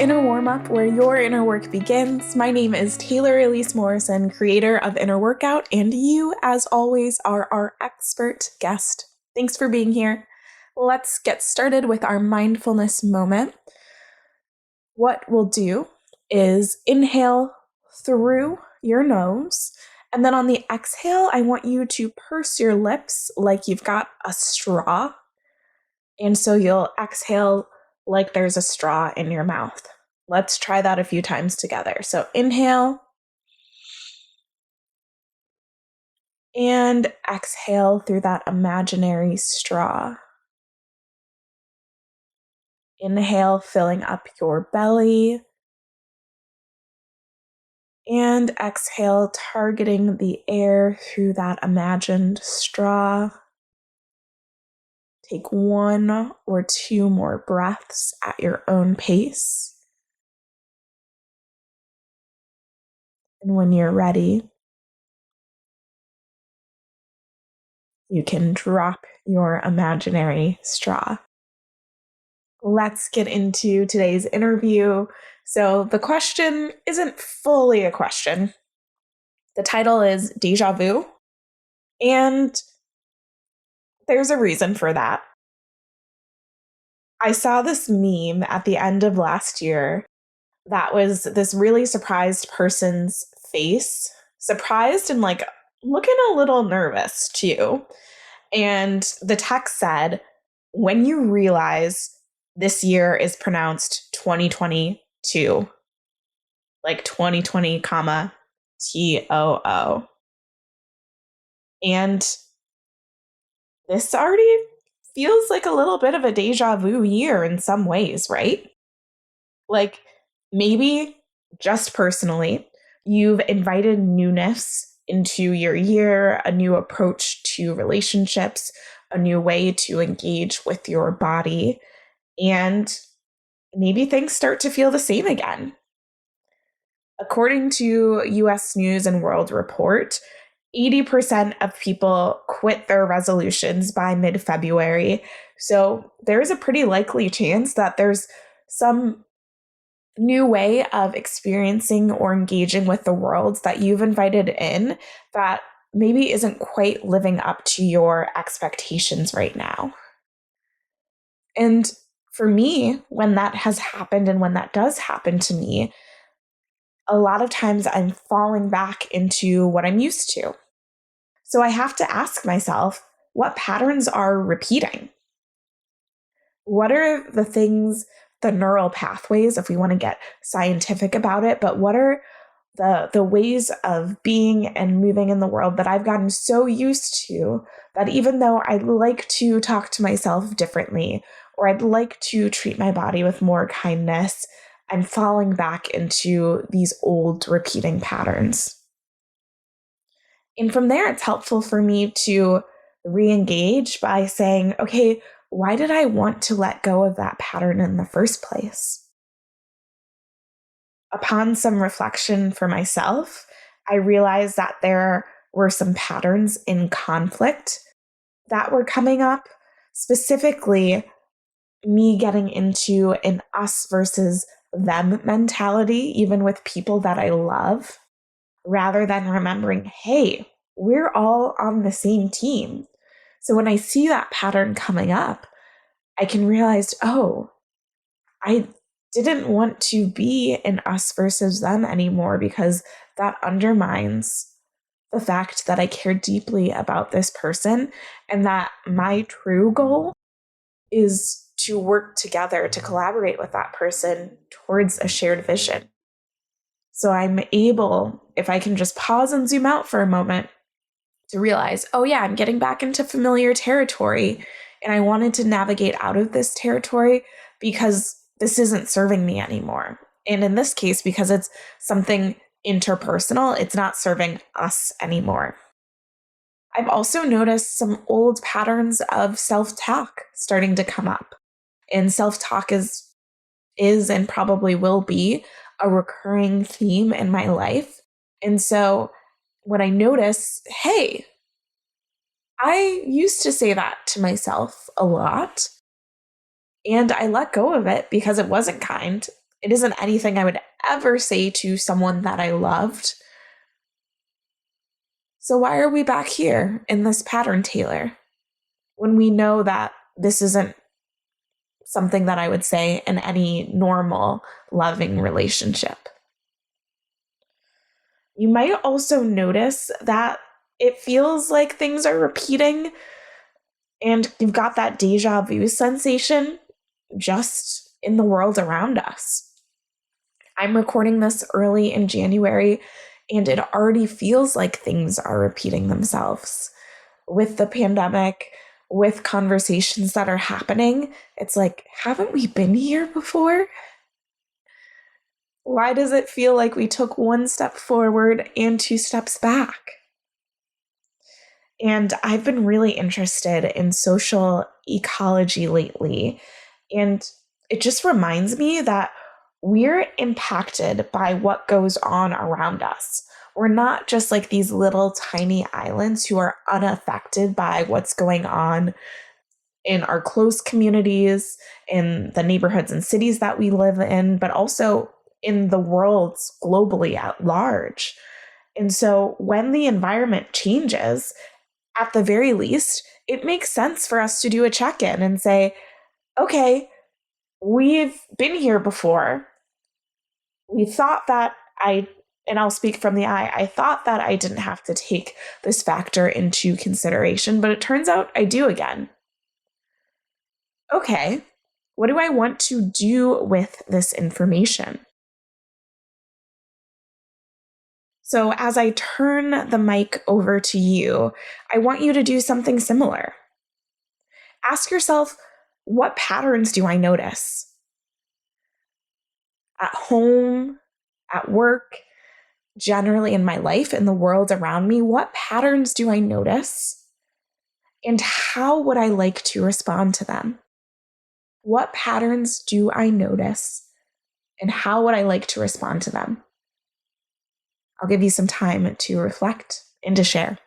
Inner Warmup, where your inner work begins. My name is Taylor Elise Morrison, creator of Inner Workout, and you, as always, are our expert guest. Thanks for being here. Let's get started with our mindfulness moment. What we'll do is inhale through your nose, and then on the exhale, I want you to purse your lips like you've got a straw. And so you'll exhale like there's a straw in your mouth. Let's try that a few times together. So inhale and exhale through that imaginary straw. Inhale, filling up your belly. And exhale, targeting the air through that imagined straw. Take 1 or 2 more breaths at your own pace. And when you're ready, you can drop your imaginary straw. Let's get into today's interview. So the question isn't fully a question. The title is Déjà Vu, and there's a reason for that. I saw this meme at the end of last year that was this really surprised person's face. Surprised and like looking a little nervous too. And the text said, when you realize this year is pronounced 2022, like 2020, comma, TOO. And this already feels like a little bit of a déjà vu year in some ways, right? Like maybe just personally, you've invited newness into your year, a new approach to relationships, a new way to engage with your body, and maybe things start to feel the same again. According to US News and World Report, 80% of people quit their resolutions by mid-February. So there's a pretty likely chance that there's some new way of experiencing or engaging with the world that you've invited in that maybe isn't quite living up to your expectations right now. And for me, when that has happened and when that does happen to me, a lot of times I'm falling back into what I'm used to. So I have to ask myself, what patterns are repeating? What are the things, the neural pathways, if we want to get scientific about it, but what are the ways of being and moving in the world that I've gotten so used to that even though I'd like to talk to myself differently, or I'd like to treat my body with more kindness, I'm falling back into these old repeating patterns. And from there, it's helpful for me to re-engage by saying, okay, why did I want to let go of that pattern in the first place? Upon some reflection for myself, I realized that there were some patterns in conflict that were coming up, specifically me getting into an us versus them mentality, even with people that I love, rather than remembering, hey, we're all on the same team. So when I see that pattern coming up, I can realize, oh, I didn't want to be an us versus them anymore because that undermines the fact that I care deeply about this person and that my true goal is to work together, to collaborate with that person towards a shared vision. So I'm able, if I can just pause and zoom out for a moment, to realize, oh yeah, I'm getting back into familiar territory and I wanted to navigate out of this territory because this isn't serving me anymore. And in this case, because it's something interpersonal, it's not serving us anymore. I've also noticed some old patterns of self-talk starting to come up. And self-talk is and probably will be a recurring theme in my life. And so when I notice, hey, I used to say that to myself a lot, and I let go of it because it wasn't kind. It isn't anything I would ever say to someone that I loved. So why are we back here in this pattern, Taylor, when we know that this isn't something that I would say in any normal, loving relationship? You might also notice that it feels like things are repeating and you've got that deja vu sensation just in the world around us. I'm recording this early in January, and it already feels like things are repeating themselves. With the pandemic, with conversations that are happening, it's like, haven't we been here before? Why does it feel like we took one step forward and 2 steps back? And I've been really interested in social ecology lately. And it just reminds me that we're impacted by what goes on around us. We're not just like these little tiny islands who are unaffected by what's going on in our close communities, in the neighborhoods and cities that we live in, but also in the world globally at large. And so when the environment changes, at the very least, it makes sense for us to do a check-in and say, okay, we've been here before. We thought that and I'll speak from the I thought that I didn't have to take this factor into consideration, but it turns out I do again. Okay, what do I want to do with this information? So as I turn the mic over to you, I want you to do something similar. Ask yourself, what patterns do I notice? At home, at work, generally in my life, in the world around me, what patterns do I notice? And how would I like to respond to them? What patterns do I notice? And how would I like to respond to them? I'll give you some time to reflect and to share.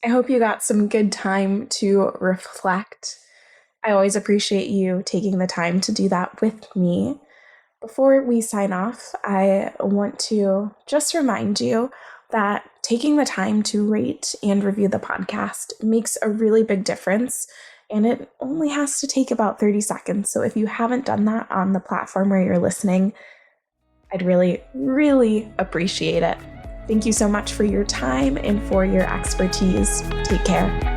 I hope you got some good time to reflect. I always appreciate you taking the time to do that with me. Before we sign off, I want to just remind you that taking the time to rate and review the podcast makes a really big difference, and it only has to take about 30 seconds. So if you haven't done that on the platform where you're listening, I'd really, really appreciate it. Thank you so much for your time and for your expertise. Take care.